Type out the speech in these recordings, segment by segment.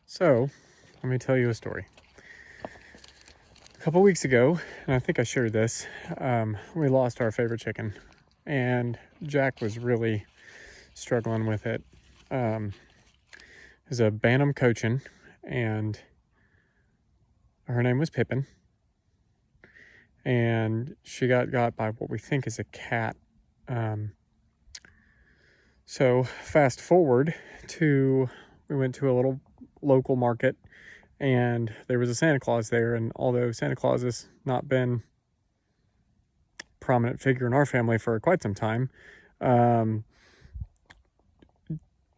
So, let me tell you a story. A couple weeks ago, and I think I shared this, we lost our favorite chicken, and Jack was really struggling with it. It was a bantam cochin, and her name was Pippin, and she got by what we think is a cat. So fast forward to, we went to a little local market, and there was a Santa Claus there, and although Santa Claus has not been a prominent figure in our family for quite some time,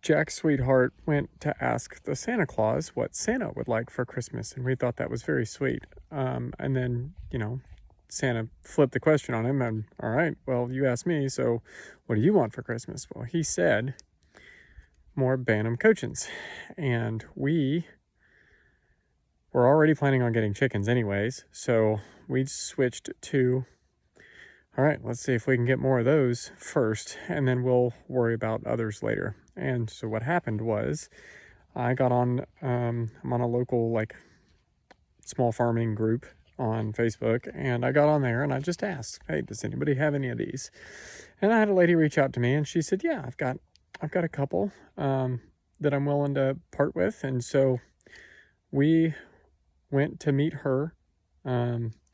Jack's sweetheart went to ask the Santa Claus what Santa would like for Christmas, and we thought that was very sweet. And then, Santa flipped the question on him, and all right, well, you asked me, so what do you want for Christmas? Well, he said more bantam cochins, and we were already planning on getting chickens anyways, so we switched to, all right, let's see if we can get more of those first, and then we'll worry about others later. And so what happened was, I got on, I'm on a local, small farming group on Facebook, and I got on there and I just asked, hey, does anybody have any of these? And I had a lady reach out to me, and she said, yeah, I've got a couple that I'm willing to part with. And so we went to meet her.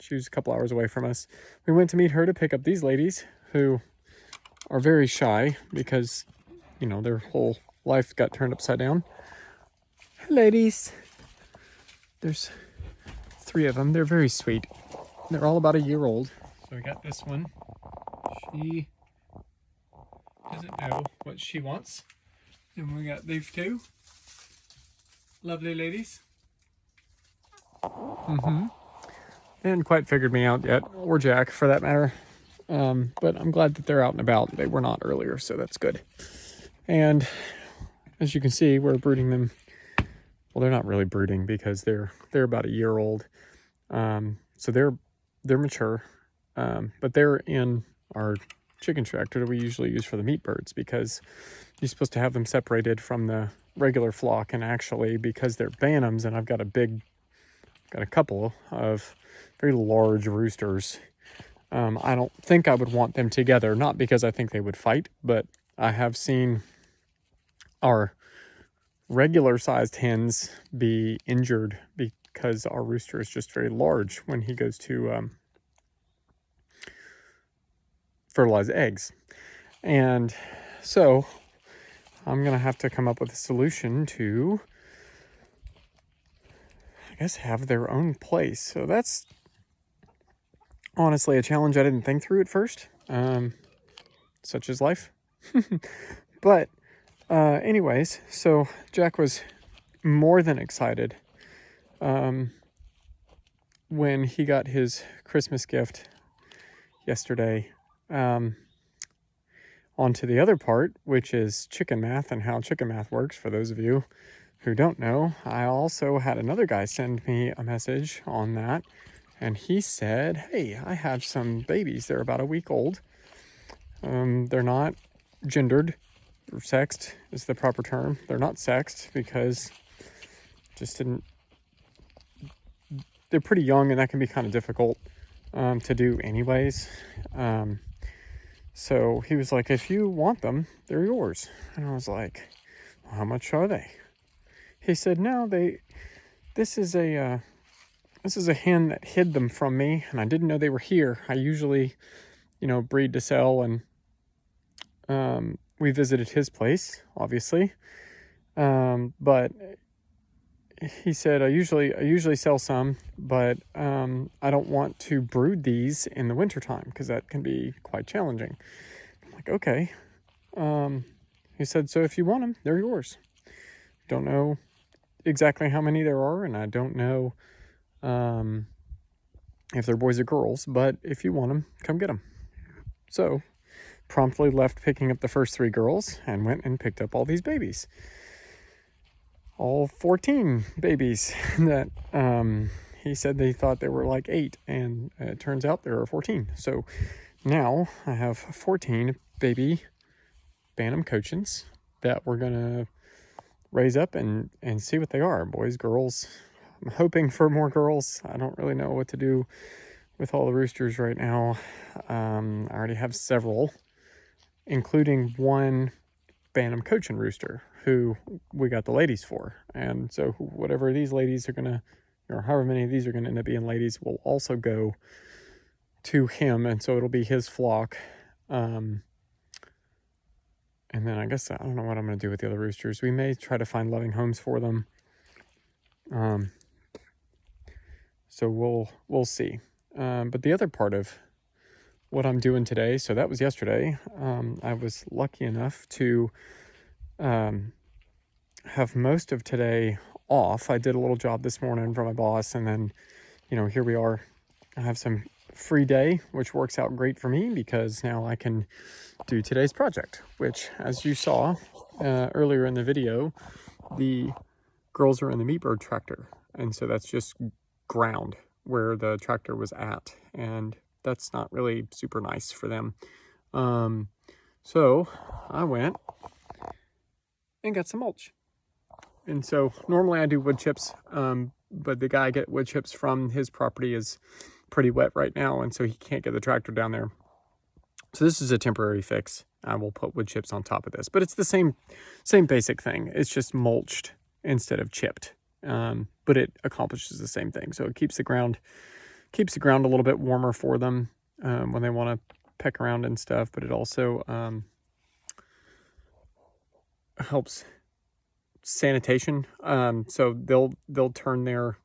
She was a couple hours away from us. We went to meet her to pick up these ladies who are very shy because, their whole life got turned upside down. Hi, ladies. There's 3 of them. They're very sweet. They're all about a year old. So we got this one. She doesn't know what she wants. And we got these 2 lovely ladies. They hadn't quite figured me out yet, or Jack for that matter. But I'm glad that they're out and about. They were not earlier, so that's good. And as you can see, we're brooding them. Well, they're not really brooding because they're about a year old. So they're mature. But they're in our chicken tractor that we usually use for the meat birds, because you're supposed to have them separated from the regular flock. And actually, because they're bantams, and I've got a couple of very large roosters, I don't think I would want them together, not because I think they would fight, but I have seen our regular sized hens be injured because our rooster is just very large when he goes to fertilize eggs. And so I'm gonna have to come up with a solution to, I guess, have their own place. So that's honestly a challenge I didn't think through at first, such is life. But anyways, so Jack was more than excited when he got his Christmas gift yesterday. On to the other part, which is chicken math and how chicken math works. For those of you who don't know, I also had another guy send me a message on that, and he said, hey, I have some babies. They're about a week old. They're not gendered, or sexed is the proper term. They're not sexed because they're pretty young, and that can be kind of difficult to do anyways. So he was like, if you want them, they're yours. And I was like, well, how much are they? He said, no, this is a hen that hid them from me, and I didn't know they were here. I usually, breed to sell, and we visited his place, obviously. But he said, I usually sell some, but I don't want to brood these in the wintertime because that can be quite challenging. I'm like, okay. he said, so if you want them, they're yours. Don't know exactly how many there are, and I don't know if they're boys or girls, but if you want them, come get them. So promptly left picking up the first 3 girls and went and picked up all these babies. All 14 babies that he said they thought there were like 8, and it turns out there are 14. So now I have 14 baby bantam cochins that we're gonna raise up and see what they are. Boys, girls. I'm hoping for more girls. I don't really know what to do with all the roosters right now. I already have several, including one bantam cochin rooster who we got the ladies for. And so whatever these ladies are gonna, or however many of these are gonna end up being ladies, will also go to him, and so it'll be his flock. And then I guess I don't know what I'm going to do with the other roosters. We may try to find loving homes for them. So we'll see. But the other part of what I'm doing today, so that was yesterday. I was lucky enough to have most of today off. I did a little job this morning for my boss, and then, here we are. I have some free day, which works out great for me because now I can do today's project, which, as you saw earlier in the video, the girls are in the meat bird tractor, and so that's just ground where the tractor was at, and that's not really super nice for them. So I went and got some mulch. And so normally I do wood chips, but the guy I get wood chips from, his property is pretty wet right now, and so he can't get the tractor down there. So this is a temporary fix. I will put wood chips on top of this, but it's the same basic thing. It's just mulched instead of chipped, but it accomplishes the same thing. So it keeps the ground a little bit warmer for them when they want to peck around and stuff. But it also helps sanitation. So they'll turn their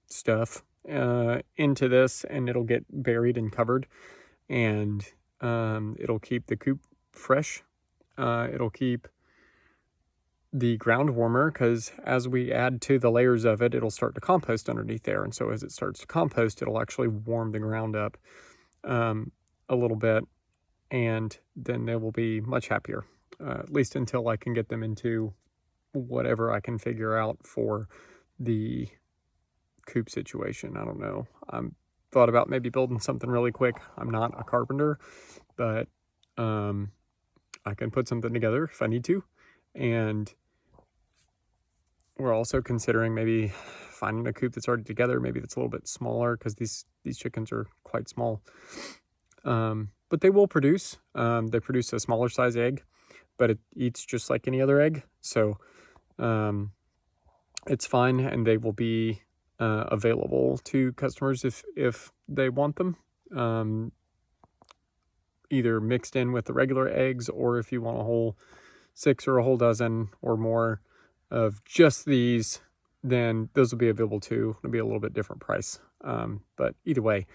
stuff into this, and it'll get buried and covered, and it'll keep the coop fresh. It'll keep the ground warmer, because as we add to the layers of it, it'll start to compost underneath there, and so as it starts to compost, it'll actually warm the ground up a little bit, and then they will be much happier, at least until I can get them into whatever I can figure out for the coop situation. I don't know. I'm thought about maybe building something really quick. I'm not a carpenter, but I can put something together if I need to. And we're also considering maybe finding a coop that's already together, maybe that's a little bit smaller, because these chickens are quite small. But they will produce. They produce a smaller size egg, but it eats just like any other egg. So it's fine, and they will be available to customers if they want them, either mixed in with the regular eggs, or if you want a whole 6 or a whole dozen or more of just these, then those will be available too. It'll be a little bit different price, but either way.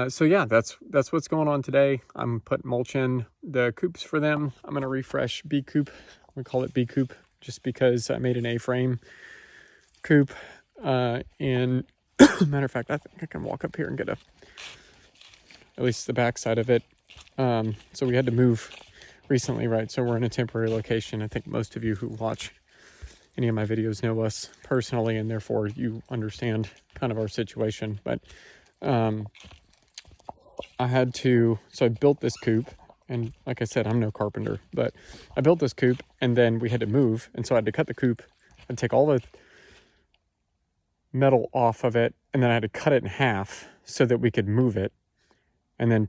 So yeah, that's what's going on today. I'm putting mulch in the coops for them. I'm going to refresh B coop. We call it B coop just because I made an A-frame coop. And matter of fact, I think I can walk up here and get at least the back side of it. So we had to move recently, right? So we're in a temporary location. I think most of you who watch any of my videos know us personally, and therefore you understand kind of our situation. But so I built this coop, and like I said, I'm no carpenter, but I built this coop, and then we had to move, and so I had to cut the coop and take all the metal off of it, and then I had to cut it in half so that we could move it, and then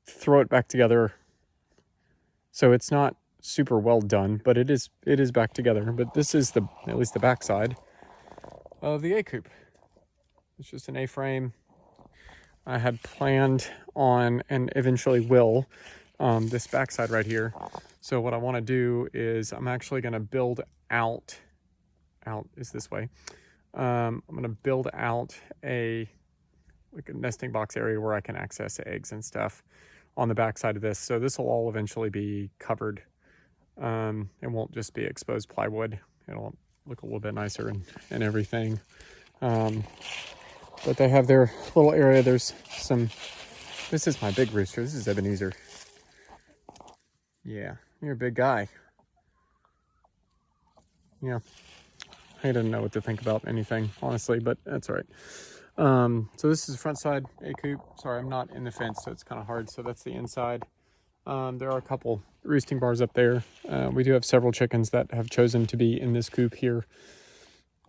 throw it back together. So it's not super well done, but it is back together. But this is at least the back side of the A coop. It's just an A-frame. I had planned on, and eventually will, this backside right here. So what I want to do is I'm actually going to build out is this way. I'm going to build out like a nesting box area where I can access eggs and stuff, on the back side of this. So this will all eventually be covered. It won't just be exposed plywood. It'll look a little bit nicer and everything. But they have their little area. There's some, this is my big rooster. This is Ebenezer. Yeah, you're a big guy. Yeah, I didn't know what to think about anything, honestly, but that's all right. So this is the front side A coop. Sorry, I'm not in the fence, so it's kind of hard. So that's the inside. There are a couple roosting bars up there. We do have several chickens that have chosen to be in this coop here.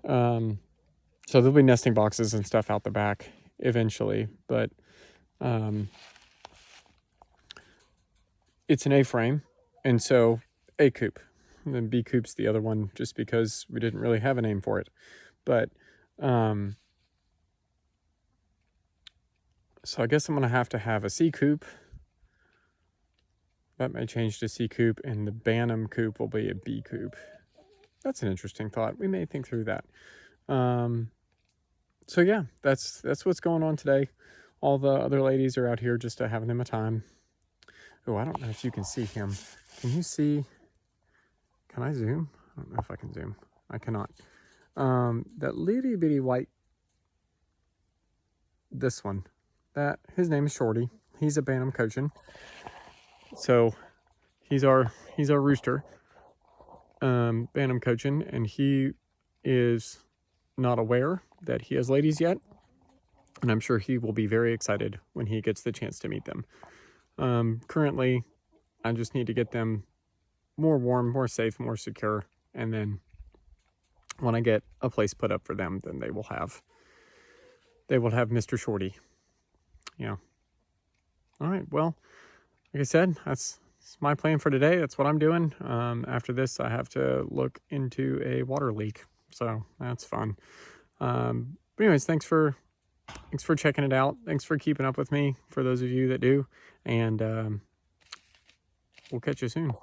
So there'll be nesting boxes and stuff out the back eventually, but it's an A-frame, and so A coop. And then B coop's the other one, just because we didn't really have a name for it. But so I guess I'm gonna have to have a C coop. That may change to C coop, and the bantam coop will be a B coop. That's an interesting thought. We may think through that. So yeah, that's what's going on today. All the other ladies are out here just having them a time. Oh, I don't know if you can see him. Can you see? Can I zoom? I don't know if I can zoom. I cannot. That little bitty white, this one, that his name is Shorty. He's a bantam cochin. So he's our rooster, bantam cochin, and he is not aware that he has ladies yet, and I'm sure he will be very excited when he gets the chance to meet them. Currently, I just need to get them more warm, more safe, more secure, and then when I get a place put up for them, then they will have Mr. Shorty. Yeah. All right. Well, like I said, that's my plan for today. That's what I'm doing. After this, I have to look into a water leak, so that's fun. But anyways, thanks for checking it out. Thanks for keeping up with me, for those of you that do, and we'll catch you soon.